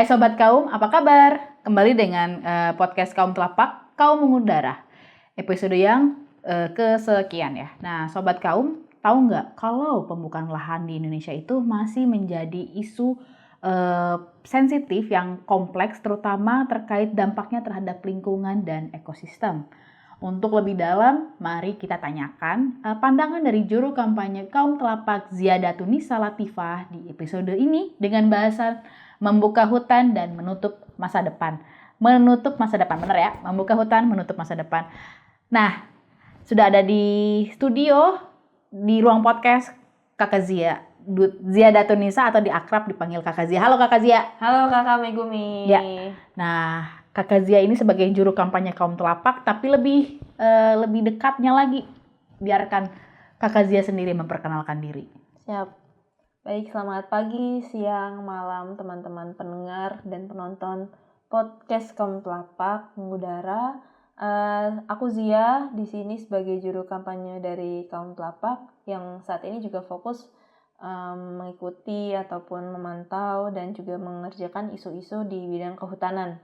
Hai Sobat Kaum, apa kabar? Kembali dengan podcast Kaum Telapak, Kaum Mengudara. Episode yang kesekian ya. Nah Sobat Kaum, tahu nggak kalau pembukaan lahan di Indonesia itu masih menjadi isu sensitif yang kompleks, terutama terkait dampaknya terhadap lingkungan dan ekosistem. Untuk lebih dalam, mari kita tanyakan pandangan dari juru kampanye Kaum Telapak Ziyadatun-Nisa Latifah di episode ini dengan bahasan membuka hutan dan menutup masa depan. Menutup masa depan, benar ya? Membuka hutan, menutup masa depan. Nah, sudah ada di studio, di ruang podcast Kakak Ziyadatun-Nisa atau diakrab dipanggil Kakak Zia. Halo Kakak Zia. Halo Kakak Megumi. Ya. Nah, Kakak Zia ini sebagai juru kampanye Kaum Telapak, tapi lebih dekatnya lagi, biarkan Kakak Zia sendiri memperkenalkan diri. Siap. Baik, selamat pagi, siang, malam teman-teman pendengar dan penonton podcast Kaum Telapak Mengudara. Aku Zia di sini sebagai juru kampanye dari Kaum Telapak yang saat ini juga fokus mengikuti ataupun memantau dan juga mengerjakan isu-isu di bidang kehutanan.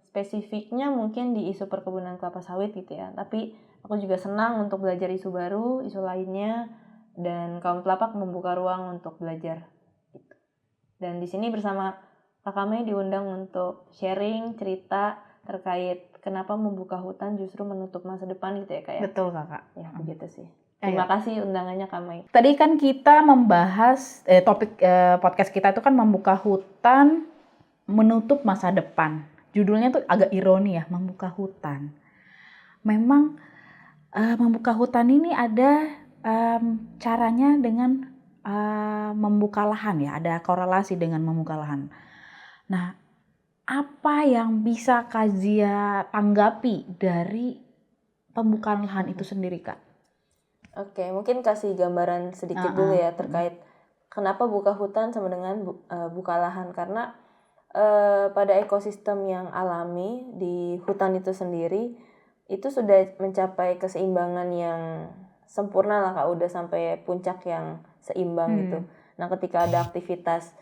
Spesifiknya mungkin di isu perkebunan kelapa sawit gitu ya, tapi aku juga senang untuk belajar isu baru, isu lainnya, dan Kaum Telapak membuka ruang untuk belajar. Dan di sini bersama Kakak Mei diundang untuk sharing cerita terkait kenapa membuka hutan justru menutup masa depan gitu ya Kak ya? Betul Kakak. Ya begitu sih. Terima kasih undangannya Kak Mei. Tadi kan kita membahas topik podcast kita itu kan membuka hutan menutup masa depan. Judulnya tuh agak ironi ya, membuka hutan. Memang membuka hutan ini ada caranya dengan membuka lahan ya, ada korelasi dengan membuka lahan. Nah, apa yang bisa Kak Zia tanggapi dari pembukaan lahan itu sendiri Kak? Oke, mungkin kasih gambaran sedikit dulu ya terkait kenapa buka hutan sama dengan buka lahan. Karena pada ekosistem yang alami di hutan itu sendiri itu sudah mencapai keseimbangan yang sempurna lah Kak, udah sampai puncak yang seimbang gitu. Nah ketika ada aktivitas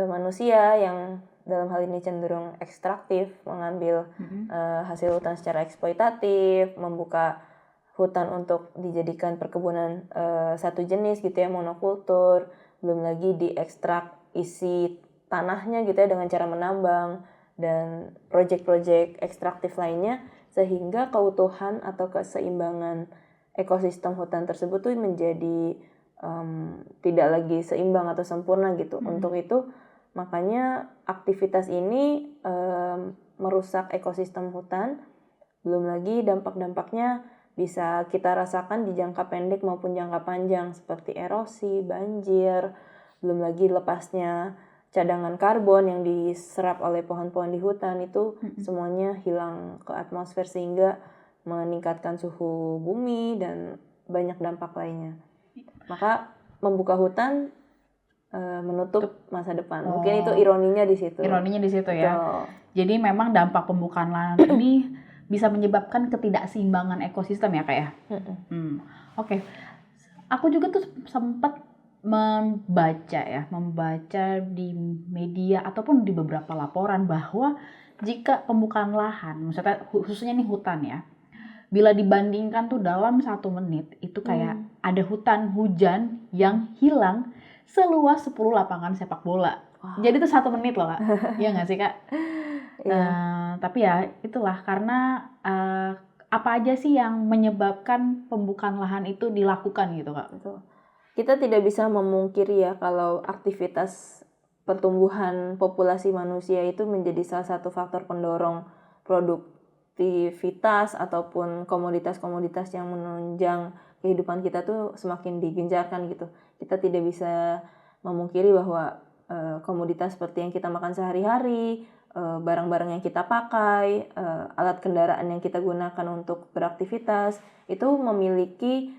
manusia yang dalam hal ini cenderung ekstraktif, mengambil hasil hutan secara eksploitatif, membuka hutan untuk dijadikan perkebunan satu jenis gitu ya, monokultur, belum lagi diekstrak isi tanahnya gitu ya dengan cara menambang dan proyek-proyek ekstraktif lainnya, sehingga keutuhan atau keseimbangan ekosistem hutan tersebut tuh menjadi tidak lagi seimbang atau sempurna gitu. Untuk itu makanya aktivitas ini merusak ekosistem hutan, belum lagi dampak-dampaknya bisa kita rasakan di jangka pendek maupun jangka panjang seperti erosi, banjir, belum lagi lepasnya cadangan karbon yang diserap oleh pohon-pohon di hutan itu semuanya hilang ke atmosfer sehingga meningkatkan suhu bumi dan banyak dampak lainnya. Maka membuka hutan menutup masa depan. Mungkin itu ironinya di situ. Ironinya di situ ya. Jadi memang dampak pembukaan lahan ini bisa menyebabkan ketidakseimbangan ekosistem ya Kak ya. Oke. Aku juga tuh sempat membaca di media ataupun di beberapa laporan bahwa jika pembukaan lahan, misalnya khususnya nih hutan ya, bila dibandingkan tuh dalam 1 menit itu kayak ada hutan hujan yang hilang seluas 10 lapangan sepak bola. Jadi itu 1 menit loh Kak. Iya nggak sih Kak? Tapi ya itulah karena apa aja sih yang menyebabkan pembukaan lahan itu dilakukan gitu Kak? Betul. Kita tidak bisa memungkiri ya kalau aktivitas pertumbuhan populasi manusia itu menjadi salah satu faktor pendorong produktivitas ataupun komoditas-komoditas yang menunjang kehidupan kita tuh semakin digencarkan gitu. Kita tidak bisa memungkiri bahwa komoditas seperti yang kita makan sehari-hari, barang-barang yang kita pakai, alat kendaraan yang kita gunakan untuk beraktivitas itu memiliki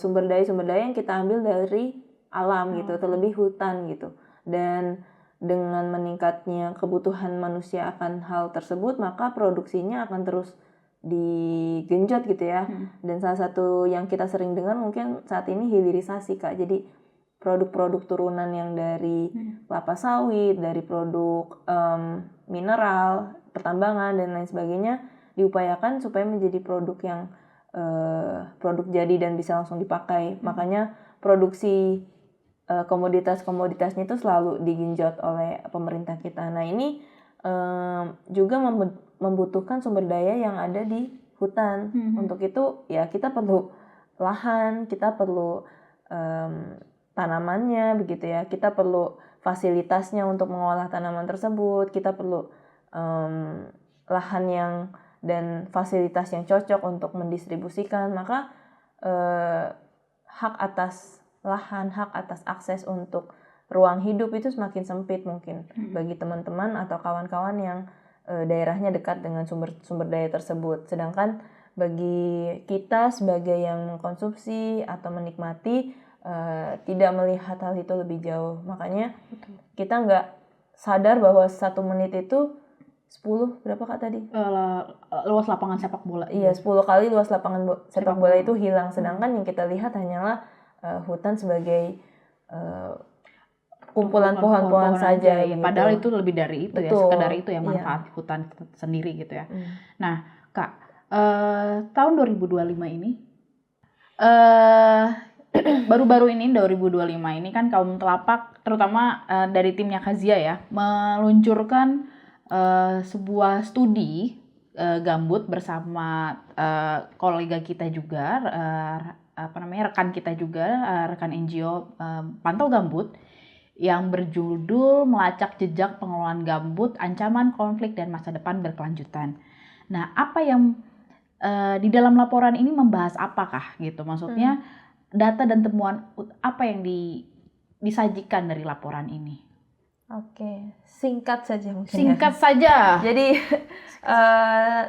sumber daya yang kita ambil dari alam gitu, terlebih hutan gitu. Dan dengan meningkatnya kebutuhan manusia akan hal tersebut, maka produksinya akan terus digenjot gitu ya. Dan salah satu yang kita sering dengar mungkin saat ini hilirisasi Kak. Jadi produk-produk turunan yang dari kelapa sawit, dari produk mineral, pertambangan dan lain sebagainya diupayakan supaya menjadi produk yang produk jadi dan bisa langsung dipakai. Makanya produksi komoditas-komoditasnya itu selalu digenjot oleh pemerintah kita. Nah ini juga membutuhkan sumber daya yang ada di hutan. Untuk itu ya kita perlu lahan, kita perlu tanamannya begitu ya, kita perlu fasilitasnya untuk mengolah tanaman tersebut, kita perlu lahan yang dan fasilitas yang cocok untuk mendistribusikan. Maka hak atas lahan, hak atas akses untuk ruang hidup itu semakin sempit mungkin bagi teman-teman atau kawan-kawan yang daerahnya dekat dengan sumber daya tersebut. Sedangkan bagi kita sebagai yang mengkonsumsi atau menikmati tidak melihat hal itu lebih jauh. Makanya kita nggak sadar bahwa 1 menit itu 10 berapa Kak tadi? Luas lapangan sepak bola. Iya, 10 kali luas lapangan sepak bola itu hilang. Sedangkan yang kita lihat hanyalah hutan sebagai kumpulan pohon-pohon saja. Ya, padahal itu lebih dari itu. Betul. Ya, sekedar itu ya manfaat hutan sendiri gitu ya. Nah, Kak, tahun 2025 ini baru-baru ini 2025 ini kan Kaum Telapak terutama dari timnya Kazia ya meluncurkan sebuah studi gambut bersama kolega kita juga rekan kita juga rekan NGO Pantau Gambut yang berjudul Melacak Jejak Pengelolaan Gambut, Ancaman Konflik dan Masa Depan Berkelanjutan. Nah, apa yang di dalam laporan ini membahas apakah gitu? Maksudnya data dan temuan apa yang disajikan dari laporan ini? Oke, singkat saja mungkin. Singkat saja. Jadi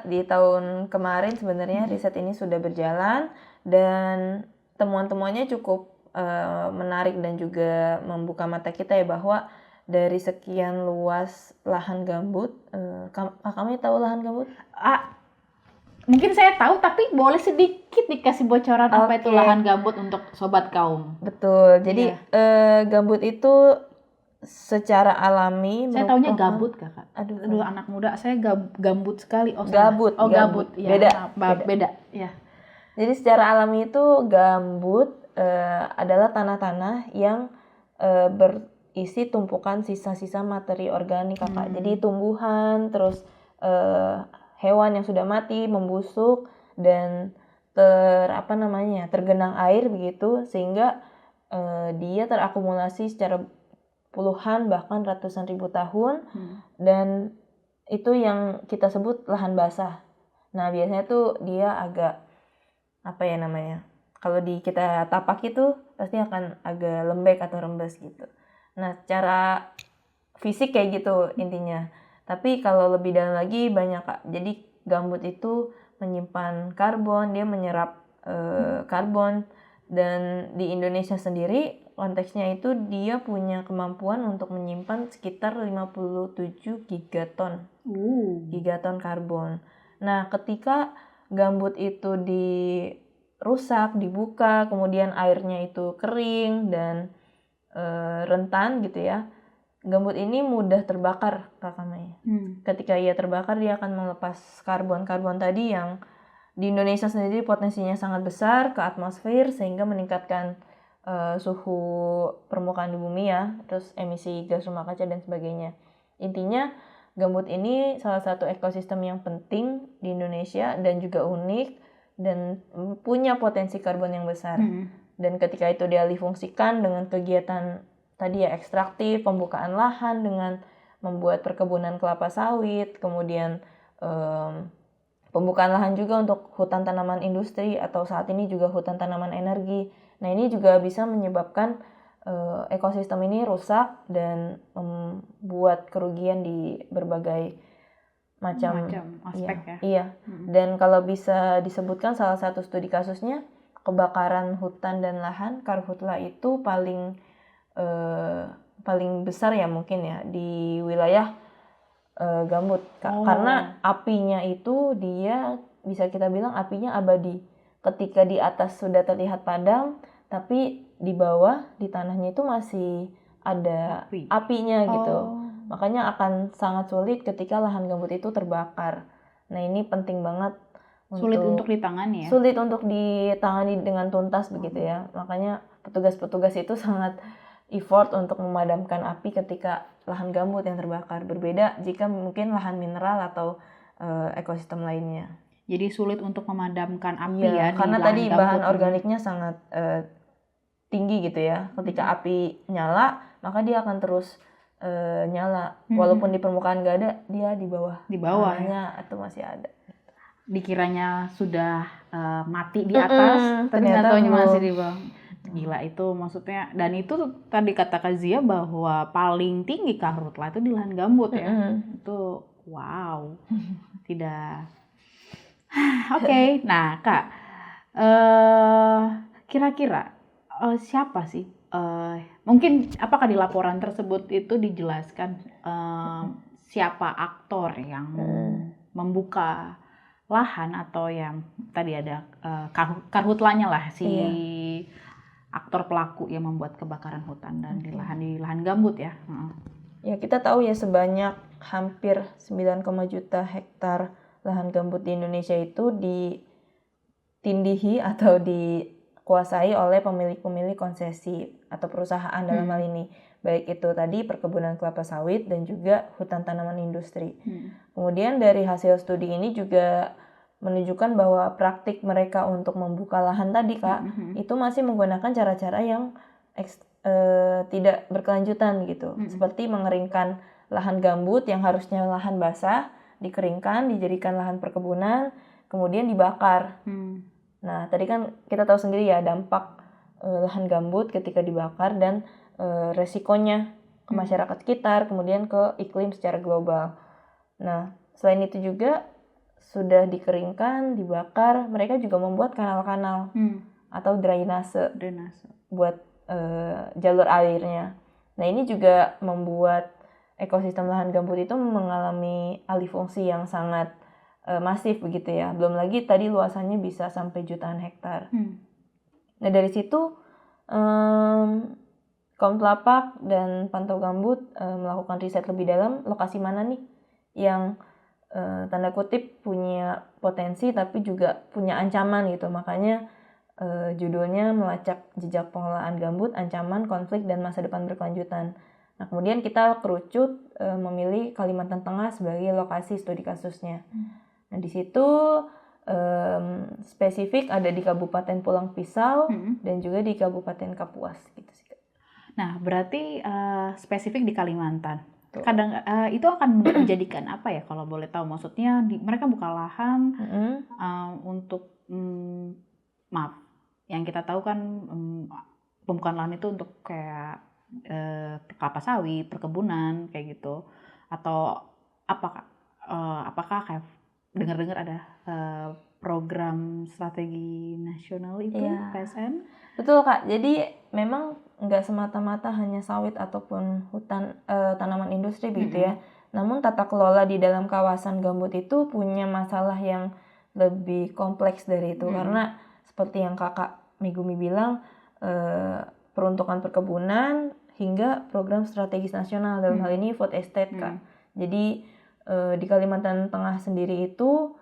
di tahun kemarin sebenarnya riset ini sudah berjalan dan temuan-temuannya cukup menarik dan juga membuka mata kita ya, bahwa dari sekian luas lahan gambut, kamu tahu lahan gambut? Mungkin saya tahu, tapi boleh sedikit dikasih bocoran apa itu lahan gambut untuk Sobat Kaum? Betul, jadi gambut itu secara alami saya taunya gabut Kakak. Aduh anak muda, saya gambut sekali. Gabut. Gabut. Ya, beda. Ya. Jadi secara alami itu gambut adalah tanah-tanah yang berisi tumpukan sisa-sisa materi organik Kakak. Jadi tumbuhan, terus hewan yang sudah mati, membusuk dan tergenang air begitu, sehingga dia terakumulasi secara puluhan bahkan ratusan ribu tahun dan itu yang kita sebut lahan basah. Nah biasanya tuh dia agak kalau kita tapak itu pasti akan agak lembek atau rembes gitu. Nah secara fisik kayak gitu intinya. Tapi kalau lebih dalam lagi banyak Kak. Jadi gambut itu menyimpan karbon, dia menyerap karbon, dan di Indonesia sendiri konteksnya itu dia punya kemampuan untuk menyimpan sekitar 57 gigaton. Gigaton karbon. Nah, ketika gambut itu dirusak, dibuka, kemudian airnya itu kering dan rentan gitu ya. Gambut ini mudah terbakar Kakak Maya. Ketika ia terbakar, dia akan melepas karbon-karbon tadi yang di Indonesia sendiri potensinya sangat besar ke atmosfer sehingga meningkatkan suhu permukaan di bumi ya, terus emisi gas rumah kaca dan sebagainya. Intinya gambut ini salah satu ekosistem yang penting di Indonesia dan juga unik dan punya potensi karbon yang besar. Dan ketika itu dialihfungsikan dengan kegiatan tadi ya ekstraktif, pembukaan lahan dengan membuat perkebunan kelapa sawit, kemudian pembukaan lahan juga untuk hutan tanaman industri atau saat ini juga hutan tanaman energi. Nah ini juga bisa menyebabkan ekosistem ini rusak dan membuat kerugian di berbagai macam aspek ya. Iya. Dan kalau bisa disebutkan salah satu studi kasusnya kebakaran hutan dan lahan karhutla itu paling besar ya mungkin ya di wilayah gambut karena apinya itu dia bisa kita bilang apinya abadi. Ketika di atas sudah terlihat padam, tapi di bawah di tanahnya itu masih ada apinya gitu. Makanya akan sangat sulit ketika lahan gambut itu terbakar. Nah, ini penting banget. Sulit untuk ditangani ya? Sulit untuk ditangani dengan tuntas begitu ya. Makanya petugas-petugas itu sangat effort untuk memadamkan api ketika lahan gambut yang terbakar. Berbeda jika mungkin lahan mineral atau ekosistem lainnya. Jadi sulit untuk memadamkan api ya karena di tadi lahan bahan gambut organiknya sangat tinggi gitu ya. Ketika api nyala, maka dia akan terus nyala. Walaupun di permukaan nggak ada, dia di bawah tanahnya itu masih ada. Dikiranya sudah mati di atas, ternyata masih di bawah. Gila itu maksudnya, dan itu tadi kata Kak Zia bahwa paling tinggi karhutla itu di lahan gambut ya. Itu wow. Tidak. Oke. Nah, Kak, kira-kira siapa sih? Mungkin apakah di laporan tersebut itu dijelaskan siapa aktor yang membuka lahan atau yang tadi ada karhutlanya lah aktor pelaku yang membuat kebakaran hutan dan di lahan gambut ya. Ya, kita tahu ya sebanyak hampir 9, juta hektar lahan gambut di Indonesia itu ditindihi atau dikuasai oleh pemilik-pemilik konsesi atau perusahaan dalam hal ini. Baik itu tadi perkebunan kelapa sawit dan juga hutan tanaman industri. Kemudian dari hasil studi ini juga menunjukkan bahwa praktik mereka untuk membuka lahan tadi Kak, itu masih menggunakan cara-cara yang tidak berkelanjutan gitu. Seperti mengeringkan lahan gambut yang harusnya lahan basah, dikeringkan, dijadikan lahan perkebunan, kemudian dibakar. Nah, tadi kan kita tahu sendiri ya dampak lahan gambut ketika dibakar dan resikonya ke masyarakat sekitar, kemudian ke iklim secara global. Nah, selain itu juga sudah dikeringkan, dibakar, mereka juga membuat kanal-kanal atau drainase buat jalur airnya. Nah, ini juga membuat ekosistem lahan gambut itu mengalami alih fungsi yang sangat masif begitu ya. Belum lagi tadi luasannya bisa sampai jutaan hektar. Nah, dari situ Kaum Telapak dan Pantau Gambut melakukan riset lebih dalam lokasi mana nih yang tanda kutip punya potensi tapi juga punya ancaman gitu. Makanya judulnya melacak jejak pengelolaan gambut, ancaman, konflik, dan masa depan berkelanjutan. Nah, kemudian kita kerucut memilih Kalimantan Tengah sebagai lokasi studi kasusnya. Nah, di situ spesifik ada di Kabupaten Pulang Pisau dan juga di Kabupaten Kapuas gitu sih. Nah, berarti spesifik di Kalimantan. Kadang itu akan menjadikan apa ya kalau boleh tahu? Maksudnya mereka buka lahan untuk maaf, yang kita tahu kan pembukaan lahan itu untuk kayak kelapa sawit, perkebunan kayak gitu, atau apakah kayak dengar-dengar ada program strategi nasional itu PSN? Betul Kak, jadi memang nggak semata-mata hanya sawit ataupun hutan tanaman industri begitu ya. Namun tata kelola di dalam kawasan gambut itu punya masalah yang lebih kompleks dari itu karena seperti yang Kakak Megumi bilang peruntukan perkebunan hingga program strategis nasional dalam hal ini food estate Kak. Jadi di Kalimantan Tengah sendiri itu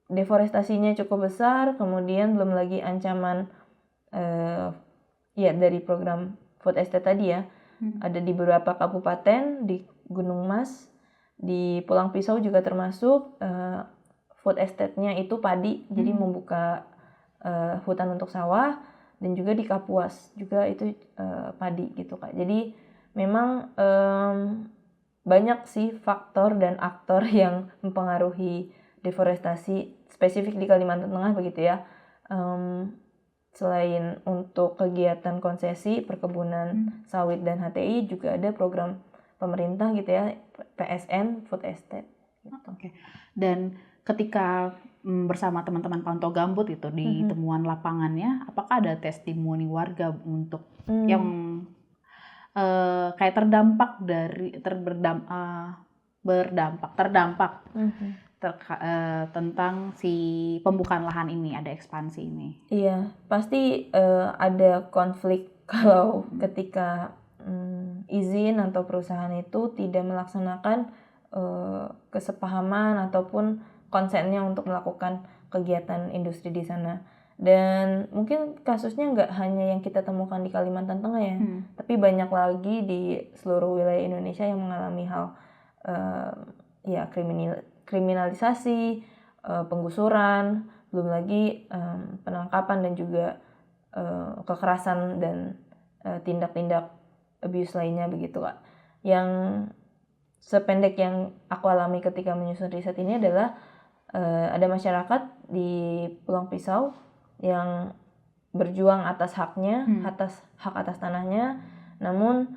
deforestasinya cukup besar, kemudian belum lagi ancaman dari program food estate tadi ya. Ada di beberapa kabupaten, di Gunung Mas, di Pulang Pisau juga termasuk food estate-nya itu padi, jadi membuka hutan untuk sawah, dan juga di Kapuas juga itu padi gitu Kak. Jadi memang banyak sih faktor dan aktor yang mempengaruhi deforestasi spesifik di Kalimantan Tengah begitu ya. Selain untuk kegiatan konsesi perkebunan sawit dan HTI juga ada program pemerintah gitu ya, PSN Food Estate gitu. Oke. Dan ketika bersama teman-teman Pantau Gambut itu di temuan lapangannya, apakah ada testimoni warga untuk yang kayak terdampak tentang si pembukaan lahan ini, ada ekspansi ini? Iya, pasti ada konflik kalau ketika izin atau perusahaan itu tidak melaksanakan kesepahaman ataupun konsennya untuk melakukan kegiatan industri di sana. Dan mungkin kasusnya nggak hanya yang kita temukan di Kalimantan Tengah ya, tapi banyak lagi di seluruh wilayah Indonesia yang mengalami hal ya kriminalisasi, penggusuran, belum lagi penangkapan dan juga kekerasan dan tindak-tindak abuse lainnya begitu Kak. Yang sependek yang aku alami ketika menyusun riset ini adalah ada masyarakat di Pulang Pisau yang berjuang atas haknya, hak atas tanahnya, namun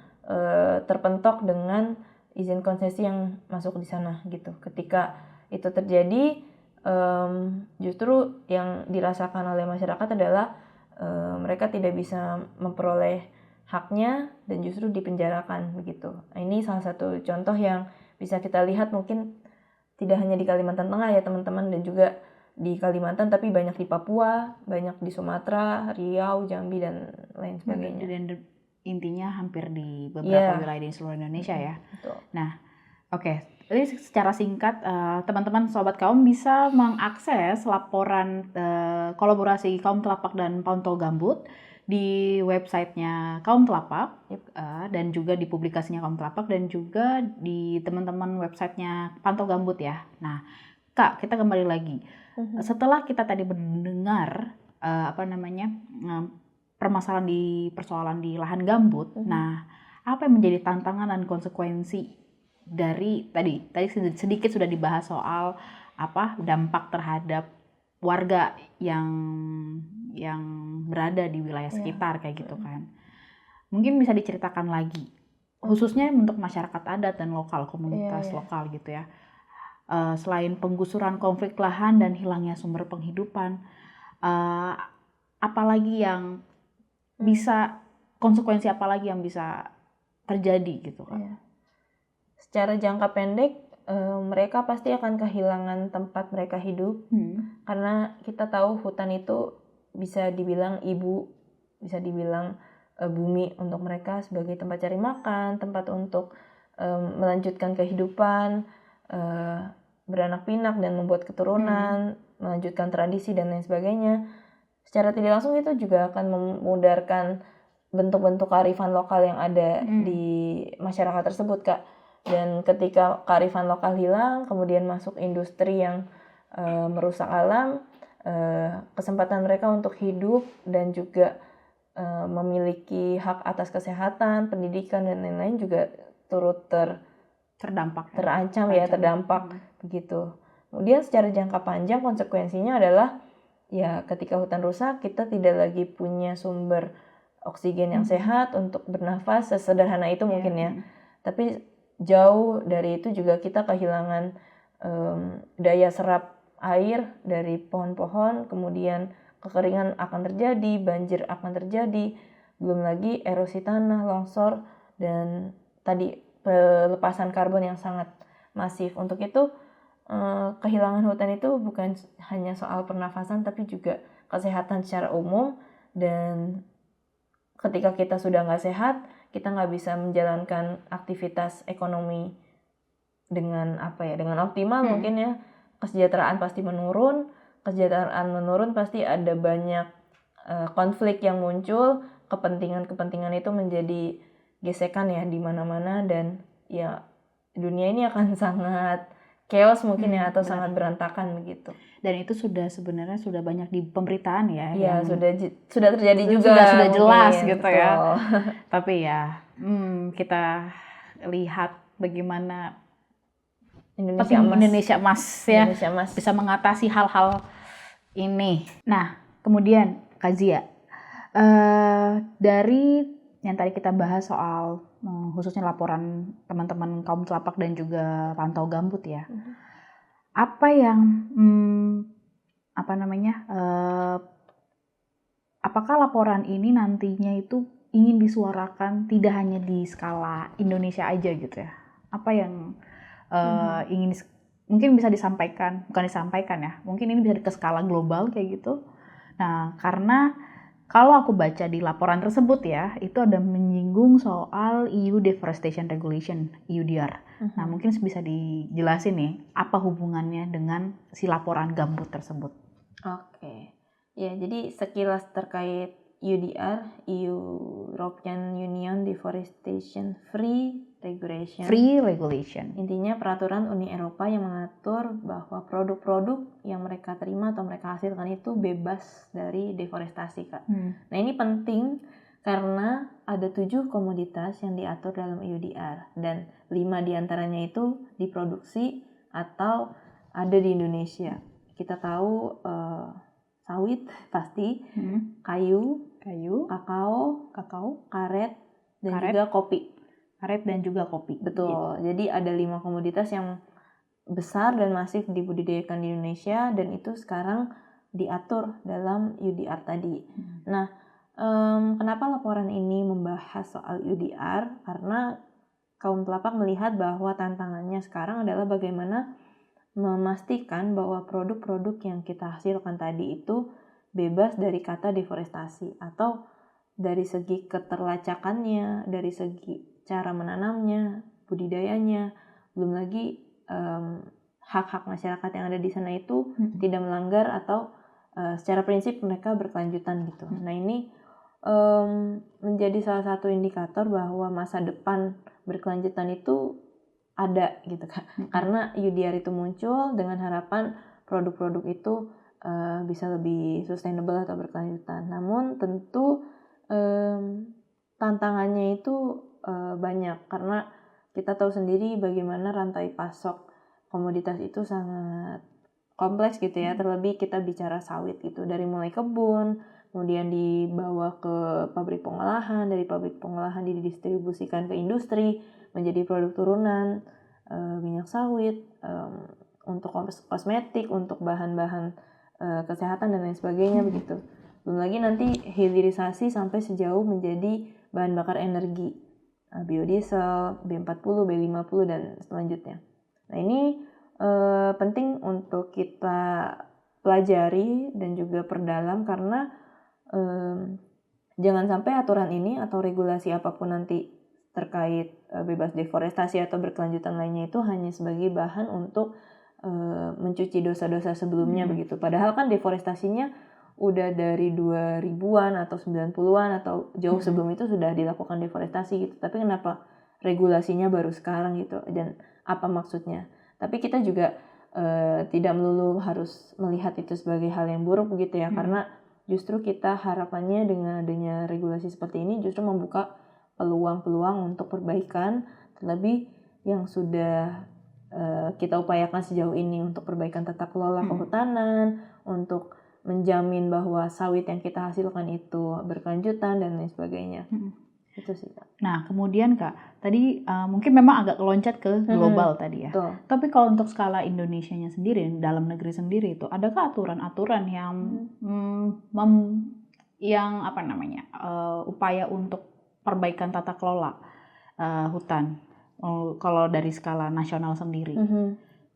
terpentok dengan izin konsesi yang masuk di sana gitu. Ketika itu terjadi, justru yang dirasakan oleh masyarakat adalah mereka tidak bisa memperoleh haknya dan justru dipenjarakan begitu. Nah, ini salah satu contoh yang bisa kita lihat mungkin tidak hanya di Kalimantan Tengah ya teman-teman, dan juga di Kalimantan, tapi banyak di Papua, banyak di Sumatera, Riau, Jambi dan lain sebagainya. Dan intinya hampir di beberapa wilayah di seluruh Indonesia ya. Betul. Nah, oke. Jadi secara singkat, teman-teman Sobat Kaum bisa mengakses laporan kolaborasi Kaum Telapak dan Pantau Gambut di websitenya Kaum Telapak, dan juga di publikasinya Kaum Telapak, dan juga di teman-teman websitenya Pantau Gambut ya. Nah, Kak, kita kembali lagi. Setelah kita tadi mendengar persoalan di lahan gambut, nah apa yang menjadi tantangan dan konsekuensi dari tadi sedikit sudah dibahas soal dampak terhadap warga yang berada di wilayah sekitar kayak gitu kan. Mungkin bisa diceritakan lagi khususnya untuk masyarakat adat dan lokal, komunitas lokal gitu ya. Selain penggusuran, konflik lahan dan hilangnya sumber penghidupan, apalagi yang bisa konsekuensi apalagi yang bisa terjadi gitu kan? Secara jangka pendek mereka pasti akan kehilangan tempat mereka hidup, karena kita tahu hutan itu bisa dibilang ibu, bisa dibilang bumi untuk mereka sebagai tempat cari makan, tempat untuk melanjutkan kehidupan, beranak pinak dan membuat keturunan, melanjutkan tradisi dan lain sebagainya. Secara tidak langsung itu juga akan memudarkan bentuk-bentuk kearifan lokal yang ada di masyarakat tersebut Kak. Dan ketika kearifan lokal hilang, kemudian masuk industri yang merusak alam, kesempatan mereka untuk hidup dan juga memiliki hak atas kesehatan, pendidikan dan lain-lain juga turut terdampak begitu. Kemudian secara jangka panjang konsekuensinya adalah ya ketika hutan rusak kita tidak lagi punya sumber oksigen yang sehat untuk bernafas, sesederhana itu mungkin ya. Tapi jauh dari itu juga kita kehilangan daya serap air dari pohon-pohon, kemudian kekeringan akan terjadi, banjir akan terjadi, belum lagi erosi tanah, longsor, dan tadi pelepasan karbon yang sangat masif. Untuk itu kehilangan hutan itu bukan hanya soal pernafasan tapi juga kesehatan secara umum, dan ketika kita sudah nggak sehat, kita nggak bisa menjalankan aktivitas ekonomi dengan optimal mungkin ya. Kesejahteraan pasti menurun, pasti ada banyak konflik yang muncul, kepentingan itu menjadi gesekan ya di mana-mana, dan ya dunia ini akan sangat chaos mungkin ya, atau sangat berantakan begitu. Dan itu sebenarnya sudah banyak di pemberitaan ya. Iya, sudah terjadi juga. Sudah jelas mungkin, gitu betul. Ya. Tapi ya kita lihat bagaimana Indonesia Emas ya bisa mengatasi hal-hal ini. Nah, kemudian Kak Zia, dari yang tadi kita bahas soal khususnya laporan teman-teman Kaum Telapak dan juga Pantau Gambut ya. Apa yang apakah laporan ini nantinya itu ingin disuarakan tidak hanya di skala Indonesia aja gitu ya? Apa yang ingin mungkin bisa bukan disampaikan ya, mungkin ini bisa ke skala global kayak gitu. Nah, karena kalau aku baca di laporan tersebut ya, itu ada menyinggung soal EU Deforestation Regulation, EUDR. Nah, mungkin bisa dijelasin nih, apa hubungannya dengan si laporan gambut tersebut. Oke. Ya, jadi sekilas terkait EUDR, European Union Deforestation Free Regulation. Intinya peraturan Uni Eropa yang mengatur bahwa produk-produk yang mereka terima atau mereka hasilkan itu bebas dari deforestasi, Kak. Nah, ini penting karena ada 7 komoditas yang diatur dalam EUDR dan 5 diantaranya itu diproduksi atau ada di Indonesia. Kita tahu sawit pasti, kayu, kakao, karet, dan juga kopi. Betul. Jadi ada 5 komoditas yang besar dan masif dibudidayakan di Indonesia dan itu sekarang diatur dalam EUDR tadi. Nah, kenapa laporan ini membahas soal EUDR? Karena kaum telapak melihat bahwa tantangannya sekarang adalah bagaimana memastikan bahwa produk-produk yang kita hasilkan tadi itu bebas dari kata deforestasi atau dari segi keterlacakannya, dari segi cara menanamnya, budidayanya, belum lagi hak-hak masyarakat yang ada di sana itu tidak melanggar atau secara prinsip mereka berkelanjutan gitu. Nah, ini menjadi salah satu indikator bahwa masa depan berkelanjutan itu ada gitu kan. Karena EUDR itu muncul dengan harapan produk-produk itu bisa lebih sustainable atau berkelanjutan. Namun tentu tantangannya itu banyak karena kita tahu sendiri bagaimana rantai pasok komoditas itu sangat kompleks gitu ya. Terlebih kita bicara sawit gitu, dari mulai kebun, kemudian dibawa ke pabrik pengolahan, dari pabrik pengolahan didistribusikan ke industri menjadi produk turunan, minyak sawit, untuk kosmetik, untuk bahan-bahan kesehatan dan lain sebagainya begitu. Belum lagi nanti hilirisasi sampai sejauh menjadi bahan bakar energi, biodiesel, B40, B50 dan selanjutnya. Nah, ini penting untuk kita pelajari dan juga perdalam karena jangan sampai aturan ini atau regulasi apapun nanti terkait bebas deforestasi atau berkelanjutan lainnya itu hanya sebagai bahan untuk mencuci dosa-dosa sebelumnya begitu. Padahal kan deforestasinya udah dari 2000-an atau 90-an atau jauh sebelum itu sudah dilakukan deforestasi gitu. Tapi kenapa regulasinya baru sekarang gitu, dan apa maksudnya? Tapi kita juga tidak melulu harus melihat itu sebagai hal yang buruk begitu ya, karena justru kita harapannya dengan adanya regulasi seperti ini justru membuka peluang-peluang untuk perbaikan, terlebih yang sudah kita upayakan sejauh ini untuk perbaikan tata kelola kehutanan, untuk menjamin bahwa sawit yang kita hasilkan itu berkelanjutan dan lain sebagainya. Itu sih, Kak. Nah, kemudian Kak, tadi mungkin memang agak keloncat ke global tadi ya. Betul. Tapi kalau untuk skala Indonesianya sendiri, dalam negeri sendiri itu, adakah aturan-aturan yang upaya untuk perbaikan tata kelola hutan kalau dari skala nasional sendiri?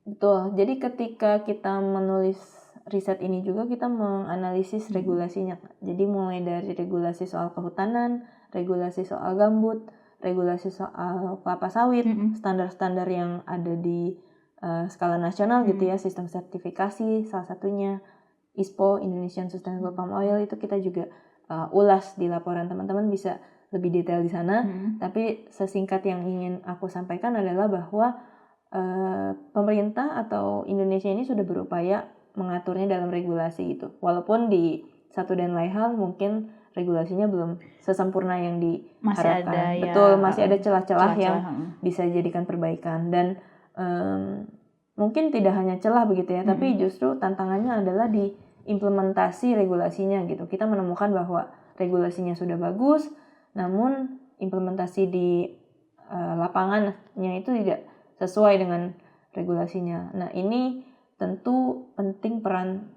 Betul. Jadi ketika kita menulis riset ini juga kita menganalisis regulasinya. Jadi mulai dari regulasi soal kehutanan, regulasi soal gambut, regulasi soal kelapa sawit, standar-standar yang ada di skala nasional gitu ya, sistem sertifikasi salah satunya ISPO, Indonesian Sustainable Palm Oil, itu kita juga ulas di laporan. Teman-teman bisa lebih detail di sana. Tapi sesingkat yang ingin aku sampaikan adalah bahwa pemerintah atau Indonesia ini sudah berupaya mengaturnya dalam regulasi itu. Walaupun di satu dan lain hal mungkin regulasinya belum sesempurna yang diharapkan. Masih ada celah-celah yang bisa dijadikan perbaikan. Dan mungkin tidak hanya celah begitu ya, tapi justru tantangannya adalah di implementasi regulasinya gitu. Kita menemukan bahwa regulasinya sudah bagus, namun implementasi di lapangannya itu tidak sesuai dengan regulasinya. Nah, ini tentu penting peran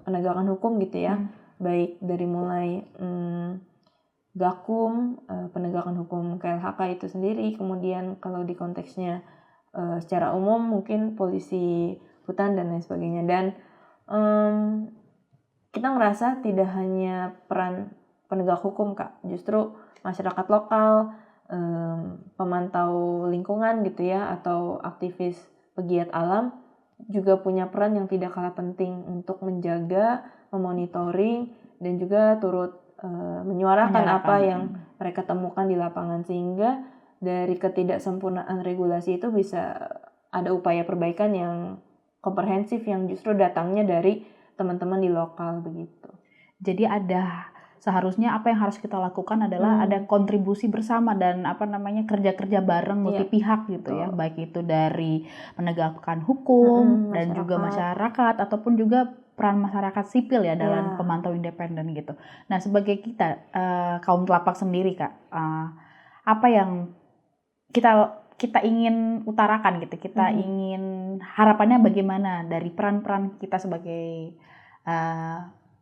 penegakan hukum gitu ya, baik dari mulai Gakum, penegakan hukum KLHK itu sendiri, kemudian kalau di konteksnya secara umum mungkin polisi hutan dan lain sebagainya. Dan kita ngerasa tidak hanya peran penegak hukum Kak, justru masyarakat lokal, pemantau lingkungan gitu ya, atau aktivis pegiat alam juga punya peran yang tidak kalah penting untuk menjaga, memonitoring, dan juga turut menyuarakan apa yang mereka temukan di lapangan, sehingga dari ketidaksempurnaan regulasi itu bisa ada upaya perbaikan yang komprehensif yang justru datangnya dari teman-teman di lokal begitu. Jadi seharusnya apa yang harus kita lakukan adalah ada kontribusi bersama dan kerja-kerja bareng multi pihak gitu ya, baik itu dari menegakkan hukum dan juga masyarakat ataupun juga peran masyarakat sipil ya dalam pemantau independen gitu. Nah, sebagai kita kaum telapak sendiri Kak, apa yang kita ingin utarakan gitu, kita ingin harapannya bagaimana dari peran-peran kita sebagai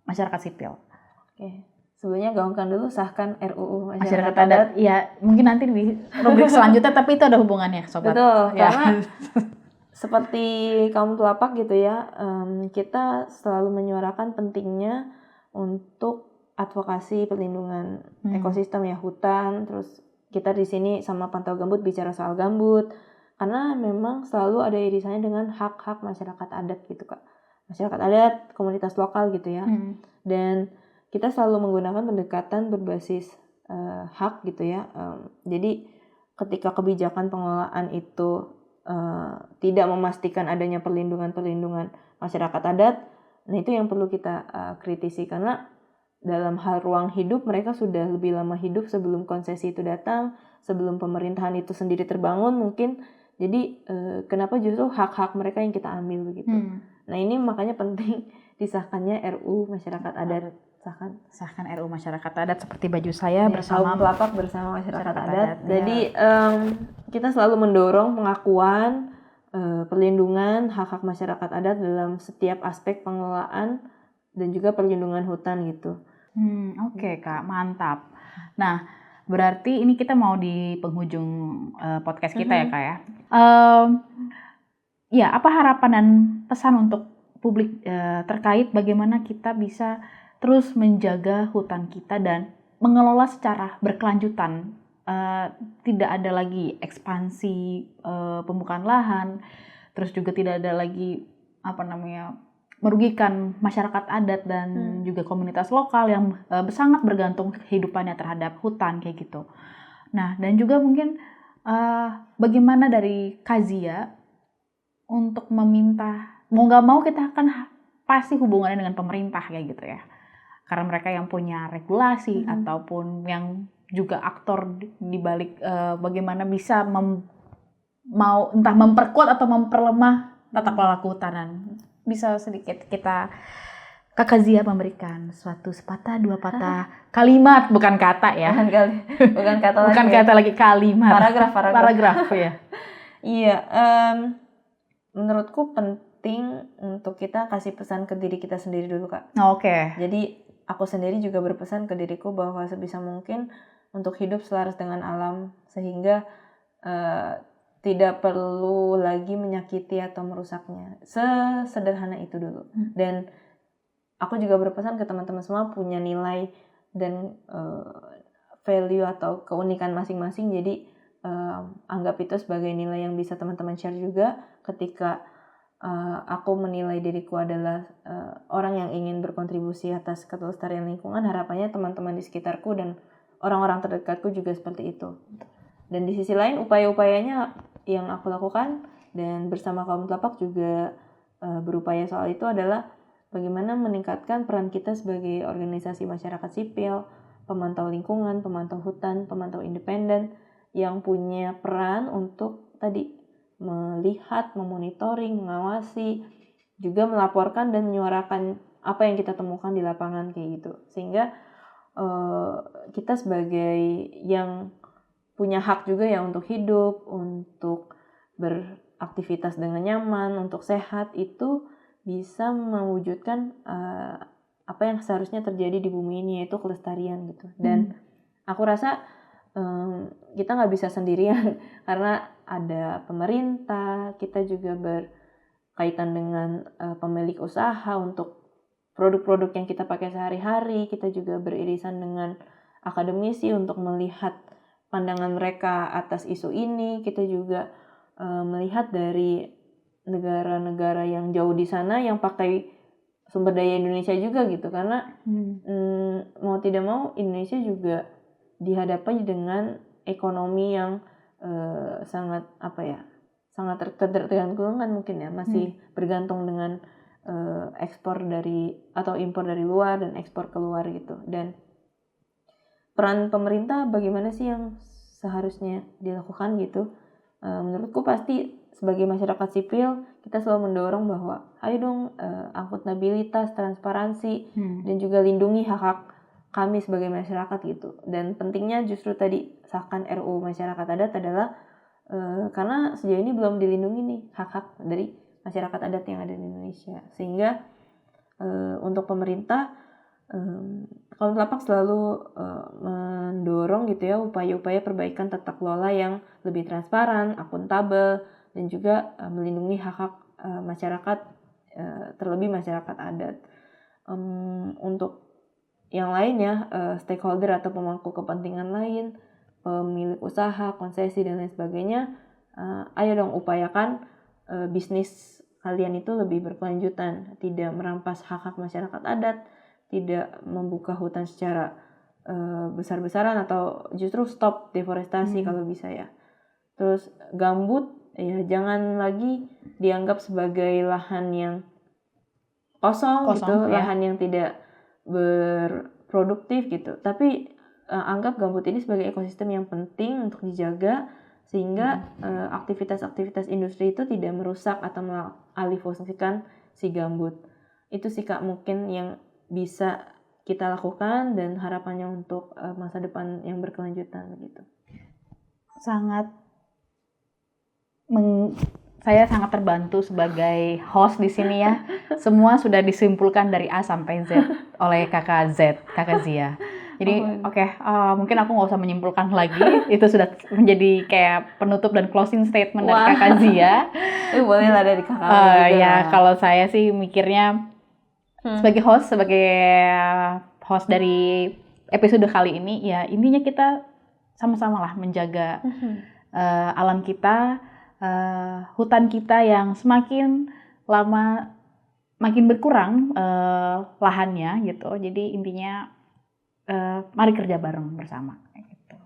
masyarakat sipil. Oke. Sebelumnya gaungkan dulu sahkan RUU Masyarakat Adat. Ya, mungkin nanti di rubrik selanjutnya, tapi itu ada hubungannya, Sobat. Betul, karena seperti kaum telapak gitu ya, kita selalu menyuarakan pentingnya untuk advokasi perlindungan ekosistem ya, hutan. Terus kita di sini sama Pantau Gambut bicara soal gambut, karena memang selalu ada irisannya dengan hak-hak masyarakat adat gitu Kak. Masyarakat adat, komunitas lokal gitu ya. Dan kita selalu menggunakan pendekatan berbasis hak gitu ya. Jadi ketika kebijakan pengelolaan itu tidak memastikan adanya perlindungan masyarakat adat, nah itu yang perlu kita kritisi, karena dalam hal ruang hidup mereka sudah lebih lama hidup sebelum konsesi itu datang, sebelum pemerintahan itu sendiri terbangun mungkin. Jadi kenapa justru hak-hak mereka yang kita ambil begitu. Nah ini makanya penting disahkannya RUU Masyarakat Adat. Sahkan RUU Masyarakat Adat seperti baju saya bersama kaum telapak bersama masyarakat adat. Jadi kita selalu mendorong pengakuan, perlindungan hak-hak masyarakat adat dalam setiap aspek pengelolaan dan juga perlindungan hutan gitu. Oke, Kak, mantap. Nah, berarti ini kita mau di penghujung podcast kita ya Kak ya. Ya, apa harapan dan pesan untuk publik terkait bagaimana kita bisa terus menjaga hutan kita dan mengelola secara berkelanjutan, tidak ada lagi ekspansi pembukaan lahan, terus juga tidak ada lagi merugikan masyarakat adat dan juga komunitas lokal yang sangat bergantung kehidupannya terhadap hutan kayak gitu. Nah, dan juga mungkin bagaimana dari Kazia untuk meminta, mau nggak mau kita akan pasti hubungannya dengan pemerintah kayak gitu ya. Karena mereka yang punya regulasi ataupun yang juga aktor di balik bagaimana bisa entah memperkuat atau memperlemah tata kelola kehutanan. Bisa sedikit kita Kakak Zia memberikan suatu sepatah dua patah kalimat, bukan kata ya. Bukan kata lagi. Bukan kata lagi, kalimat. Paragraf ya. Iya, menurutku penting untuk kita kasih pesan ke diri kita sendiri dulu Kak. Oke. Jadi aku sendiri juga berpesan ke diriku bahwa sebisa mungkin untuk hidup selaras dengan alam, sehingga tidak perlu lagi menyakiti atau merusaknya. Sesederhana itu dulu. Dan aku juga berpesan ke teman-teman semua punya nilai dan value atau keunikan masing-masing. Jadi anggap itu sebagai nilai yang bisa teman-teman share juga ketika aku menilai diriku adalah orang yang ingin berkontribusi atas kelestarian lingkungan. Harapannya teman-teman di sekitarku dan orang-orang terdekatku juga seperti itu. Dan di sisi lain upaya-upayanya yang aku lakukan dan bersama kaum telapak juga berupaya soal itu adalah bagaimana meningkatkan peran kita sebagai organisasi masyarakat sipil, pemantau lingkungan, pemantau hutan, pemantau independen yang punya peran untuk tadi melihat, memonitoring, mengawasi, juga melaporkan dan menyuarakan apa yang kita temukan di lapangan kayak gitu. Sehingga kita sebagai yang punya hak juga ya untuk hidup, untuk beraktivitas dengan nyaman, untuk sehat, itu bisa mewujudkan apa yang seharusnya terjadi di bumi ini, yaitu kelestarian gitu. Dan aku rasa kita nggak bisa sendirian karena ada pemerintah, kita juga berkaitan dengan pemilik usaha untuk produk-produk yang kita pakai sehari-hari, kita juga beririsan dengan akademisi untuk melihat pandangan mereka atas isu ini, kita juga melihat dari negara-negara yang jauh di sana yang pakai sumber daya Indonesia juga gitu, karena mau tidak mau Indonesia juga dihadapi dengan ekonomi yang sangat tergantung mungkin ya, masih bergantung dengan ekspor dari atau impor dari luar dan ekspor keluar gitu. Dan peran pemerintah bagaimana sih yang seharusnya dilakukan gitu? Menurutku pasti sebagai masyarakat sipil kita selalu mendorong bahwa ayo dong akuntabilitas, transparansi dan juga lindungi hak-hak kami sebagai masyarakat gitu. Dan pentingnya justru tadi sahkan RUU Masyarakat Adat adalah karena sejauh ini belum dilindungi nih hak-hak dari masyarakat adat yang ada di Indonesia. Sehingga untuk pemerintah Kaum Telapak selalu mendorong gitu ya upaya-upaya perbaikan tata kelola yang lebih transparan, akuntabel, dan juga melindungi hak-hak masyarakat, terlebih masyarakat adat. Untuk yang lain ya, stakeholder atau pemangku kepentingan lain, pemilik usaha, konsesi dan lain sebagainya, ayo dong upayakan bisnis kalian itu lebih berkelanjutan, tidak merampas hak-hak masyarakat adat, tidak membuka hutan secara besar-besaran atau justru stop deforestasi kalau bisa ya. Terus gambut ya jangan lagi dianggap sebagai lahan yang kosong gitu, ya. lahan yang tidak berproduktif gitu. Tapi anggap gambut ini sebagai ekosistem yang penting untuk dijaga sehingga aktivitas-aktivitas industri itu tidak merusak atau mengalihfungsikan si gambut. Itu sih Kak mungkin yang bisa kita lakukan dan harapannya untuk masa depan yang berkelanjutan begitu. Saya sangat terbantu sebagai host di sini ya. Semua sudah disimpulkan dari A sampai Z oleh Kakak Zia. Jadi mungkin aku nggak usah menyimpulkan lagi. Itu sudah menjadi kayak penutup dan closing statement dari Kakak Zia. Boleh lah dari Kakak juga. Ya kalau saya sih mikirnya sebagai host dari episode kali ini ya intinya kita sama-sama lah menjaga alam kita. Hutan kita yang semakin lama makin berkurang lahannya gitu. Jadi intinya mari kerja bareng bersama gitu.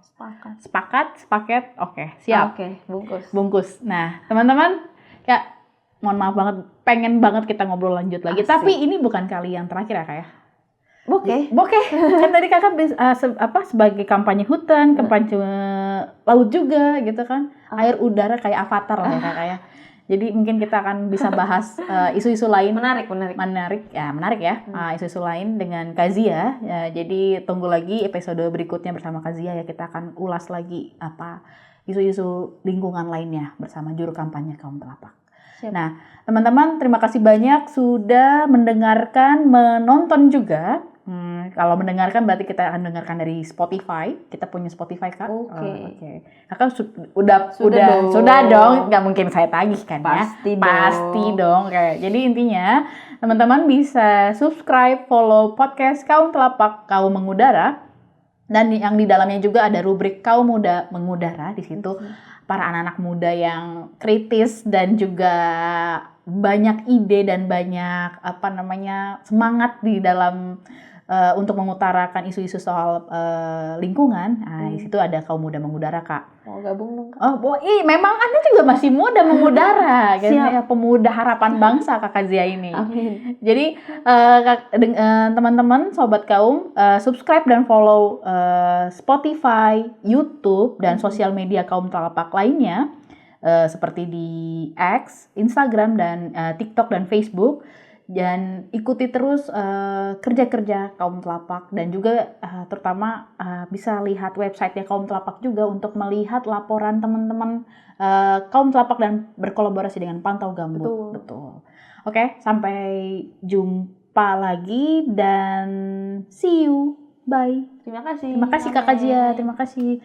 Sepakat. Oke, siap. Oke, bungkus. Nah, teman-teman ya mohon maaf banget, pengen banget kita ngobrol lanjut lagi. Asik. Tapi ini bukan kali yang terakhir ya Kak ya. Oke. Kan tadi Kakak sebagai kampanye hutan, kampanye laut juga gitu kan. Air udara kayak Avatar lah ya Kakak ya. Jadi mungkin kita akan bisa bahas isu-isu lain. Menarik ya. Isu-isu lain dengan Kak Zia. Ya, jadi tunggu lagi episode berikutnya bersama Kak Zia ya, kita akan ulas lagi isu-isu lingkungan lainnya bersama juru kampanye Kaum Telapak. Siap. Nah, teman-teman terima kasih banyak sudah mendengarkan, menonton juga. Kalau mendengarkan berarti kita akan dengarkan dari Spotify. Kita punya Spotify Kak. Oke. Kakak sudah dong. Nggak mungkin saya tagih kan ya. Pasti dong. Jadi intinya teman-teman bisa subscribe, follow podcast Kaum Telapak, Kaum Mengudara. Dan yang di dalamnya juga ada rubrik Kaum Muda Mengudara. Di situ para anak-anak muda yang kritis dan juga banyak ide dan banyak semangat di dalam untuk mengutarakan isu-isu soal lingkungan. Nah, di situ ada Kaum Muda Mengudara, Kak. Mau gabung dong, Kak? Memang Anda juga masih muda mengudara, gitu ya, pemuda harapan bangsa Kakak Zia ini. Amin. Jadi teman-teman, sobat Kaum, subscribe dan follow Spotify, YouTube dan sosial media Kaum Telapak lainnya seperti di X, Instagram dan TikTok dan Facebook. Dan ikuti terus kerja-kerja Kaum Telapak dan juga terutama bisa lihat websitenya Kaum Telapak juga untuk melihat laporan teman-teman Kaum Telapak dan berkolaborasi dengan Pantau Gambut. Betul. Oke, sampai jumpa lagi dan see you. Bye. Terima kasih. Terima kasih Kakak Zia. Terima kasih.